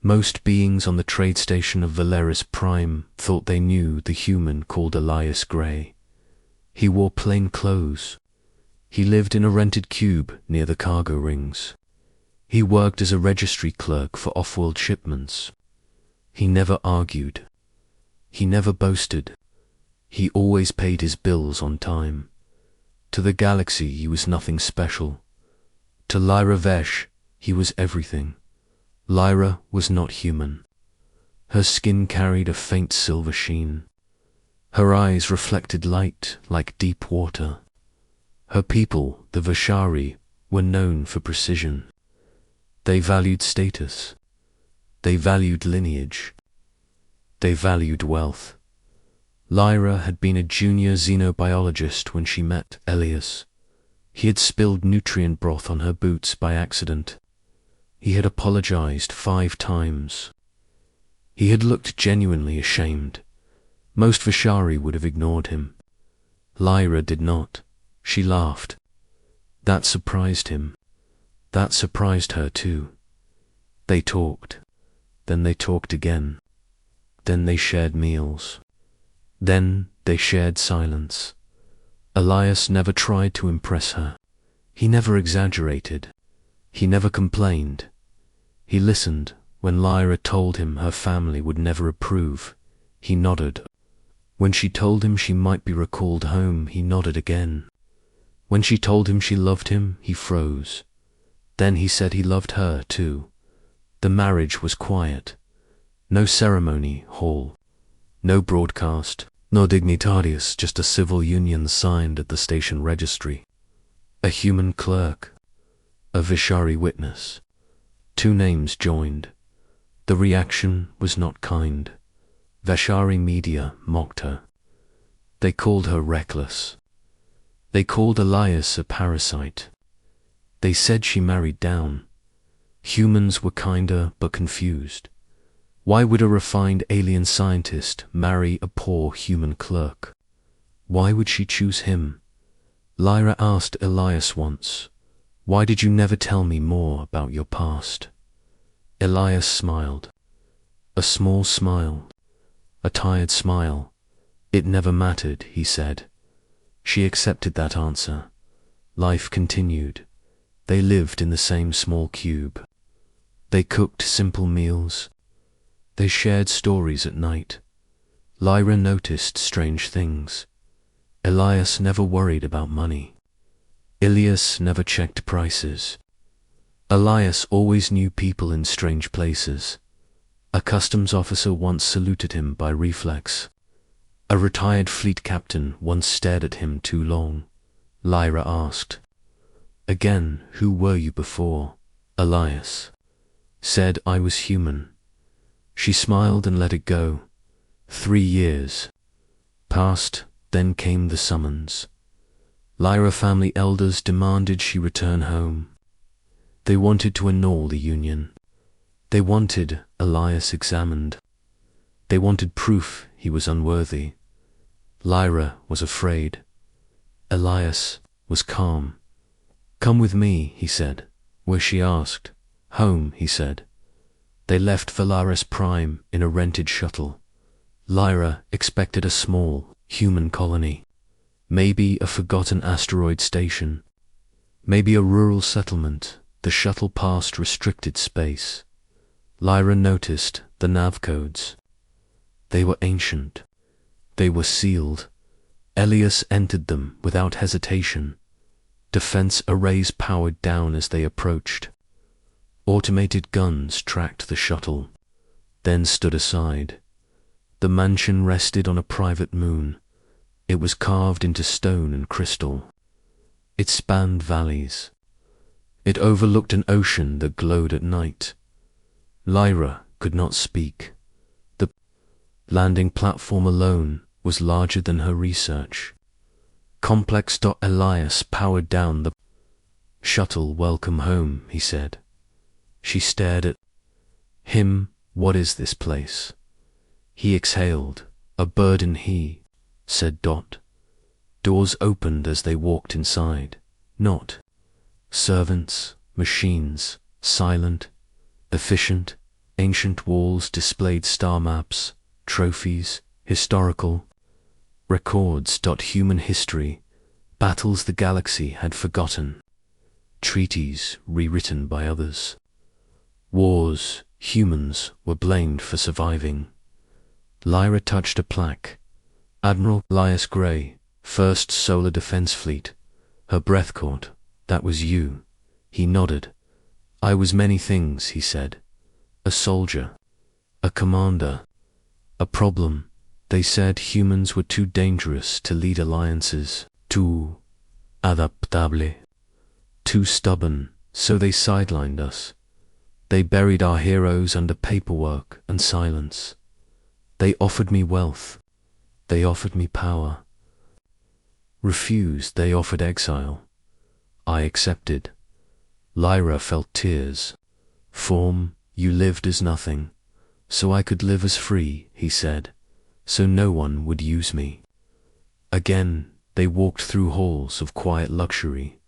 Most beings on the trade station of Valeris Prime thought they knew the human called Elias Gray. He wore plain clothes. He lived in a rented cube near the cargo rings. He worked as a registry clerk for off-world shipments. He never argued. He never boasted. He always paid his bills on time. To the galaxy he was nothing special. To Lyra Vesh he was everything. Lyra was not human. Her skin carried a faint silver sheen. Her eyes reflected light like deep water. Her people, the Vashari, were known for precision. They valued status. They valued lineage. They valued wealth. Lyra had been a junior xenobiologist when she met Elias. He had spilled nutrient broth on her boots by accident. He had apologized 5 times. He had looked genuinely ashamed. Most Vashari would have ignored him. Lyra did not. She laughed. That surprised him. That surprised her too. They talked. Then they talked again. Then they shared meals. Then they shared silence. Elias never tried to impress her. He never exaggerated. He never complained. He listened when Lyra told him her family would never approve. He nodded. When she told him she might be recalled home, he nodded again. When she told him she loved him, he froze. Then he said he loved her too. The marriage was quiet. No ceremony hall. No broadcast. No dignitarius, just a civil union signed at the station registry. A human clerk. A Vashari witness. 2 names joined. The reaction was not kind. Vashari media mocked her. They called her reckless. They called Elias a parasite. They said she married down. Humans were kinder but confused. Why would a refined alien scientist marry a poor human clerk? Why would she choose him? Lyra asked Elias once, "Why did you never tell me more about your past?" Elias smiled. A small smile. A tired smile. It never mattered, he said. She accepted that answer. Life continued. They lived in the same small cube. They cooked simple meals. They shared stories at night. Lyra noticed strange things. Elias never worried about money. Ilias never checked prices. Elias always knew people in strange places. A customs officer once saluted him by reflex. A retired fleet captain once stared at him too long. Lyra asked, "Again, who were you before?" Elias said, "I was human." She smiled and let it go. 3 years passed, then came the summons. Lyra family elders demanded she return home. They wanted to annul the union. They wanted Elias examined. They wanted proof he was unworthy. Lyra was afraid. Elias was calm. "Come with me," he said. Where she asked. "Home," he said. They left Valeris Prime in a rented shuttle. Lyra expected a small, human colony. Maybe a forgotten asteroid station. Maybe a rural settlement. The shuttle passed restricted space. Lyra noticed the nav codes. They were ancient. They were sealed. Elias entered them without hesitation. Defense arrays powered down as they approached. Automated guns tracked the shuttle, then stood aside. The mansion rested on a private moon. It was carved into stone and crystal. It spanned valleys. It overlooked an ocean that glowed at night. Lyra could not speak. The landing platform alone was larger than her research. Complex. Elias powered down the shuttle. "Welcome home," he said. She stared at him. "What is this place?" He exhaled. "A burden," he said. Doors opened as they walked inside. Not servants, machines, silent, efficient, Ancient walls displayed star maps, trophies, historical records. Human history, battles the galaxy had forgotten, treaties rewritten by others. Wars, humans were blamed for surviving. Lyra touched a plaque. Admiral Elias Gray, 1st Solar Defense Fleet. Her breath caught. That was you. He nodded. I was many things, he said. A soldier. A commander. A problem. They said humans were too dangerous to lead alliances. Too adaptable. Too stubborn, so they sidelined us. They buried our heroes under paperwork and silence. They offered me wealth. They offered me power. Refused, they offered exile. I accepted. Lyra felt tears. Form, you lived as nothing, so I could live as free, he said, so no one would use me. Again, they walked through halls of quiet luxury,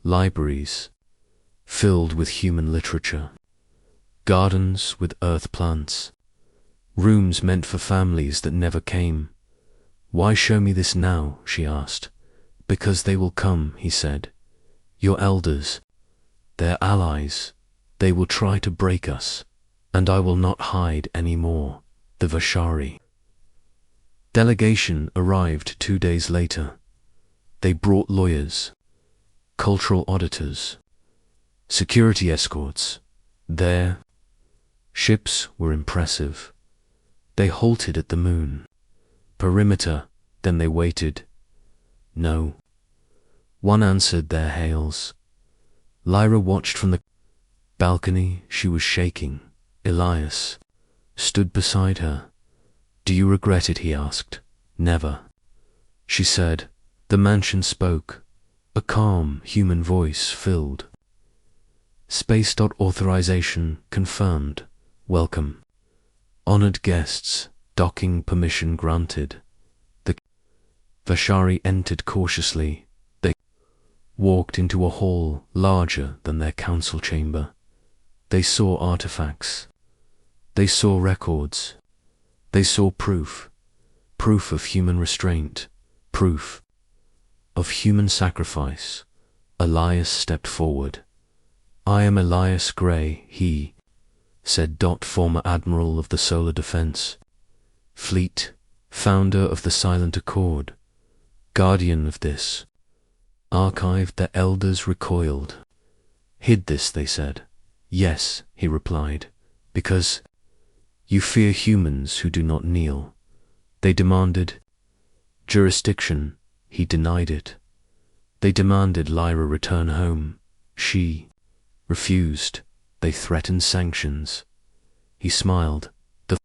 libraries filled with human literature, gardens with earth plants, rooms meant for families that never came. Why show me this now, she asked. Because they will come, he said. Your elders, their allies, they will try to break us, and I will not hide any more. The Vashari delegation arrived 2 days later. They brought lawyers, cultural auditors, security escorts. Their ships were impressive. They halted at the moon. Perimeter, then they waited. No. One answered their hails. Lyra watched from the balcony. She was shaking. Elias stood beside her. Do you regret it, he asked. Never. She said. The mansion spoke. A calm, human voice filled. Space. Authorization confirmed. Welcome. Honored guests. Docking permission granted. The Vashari entered cautiously. They walked into a hall larger than their council chamber. They saw artifacts. They saw records. They saw proof. Proof of human restraint. Proof of human sacrifice. Elias stepped forward. I am Elias Gray, he said. Former Admiral of the Solar Defense Fleet, founder of the Silent Accord, guardian of this archive. The elders recoiled. Hid this, they said. Yes, he replied, because you fear humans who do not kneel. They demanded jurisdiction. He denied it. They demanded Lyra return home. She refused. They threatened sanctions. He smiled. The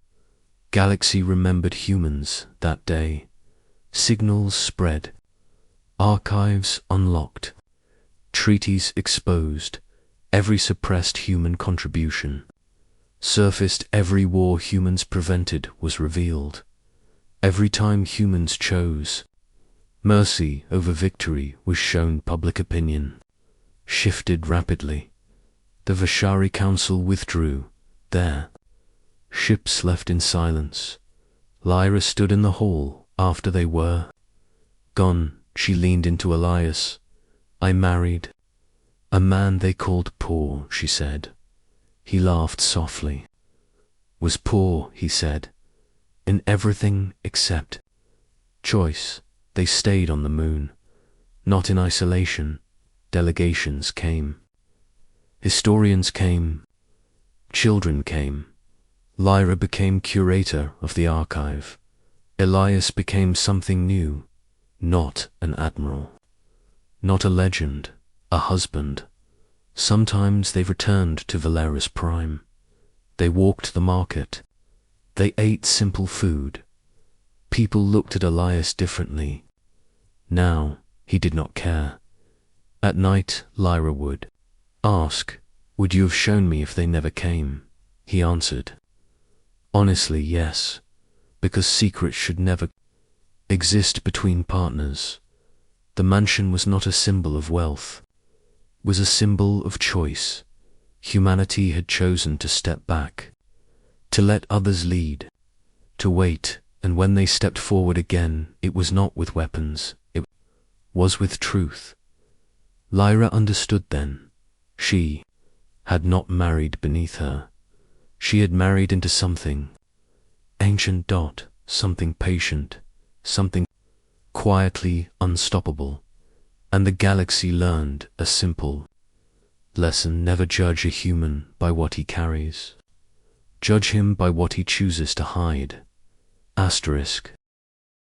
galaxy remembered humans that day. Signals spread. Archives unlocked. Treaties exposed. Every suppressed human contribution surfaced. Every war humans prevented was revealed. Every time humans chose mercy over victory was shown. Public opinion shifted rapidly. The Vashari Council withdrew. Their ships left in silence. Lyra stood in the hall after they were gone. She leaned into Elias. I married a man they called poor, she said. He laughed softly. Was poor, he said, in everything except choice. They stayed on the moon, not in isolation. Delegations came. Historians came. Children came. Lyra became curator of the archive. Elias became something new, not an admiral, not a legend, a husband. Sometimes they returned to Valeris Prime. They walked the market. They ate simple food. People looked at Elias differently. Now he did not care. At night, Lyra would ask, would you have shown me if they never came? He answered, honestly, yes, because secrets should never exist between partners. The mansion was not a symbol of wealth, it was a symbol of choice. Humanity had chosen to step back. to let others lead, to wait, and when they stepped forward again, it was not with weapons, it was with truth. Lyra understood then. She had not married beneath her. She had married into something ancient, something patient, something quietly unstoppable. And the galaxy learned a simple lesson: never judge a human by what he carries. Judge him by what he chooses to hide. Asterisk.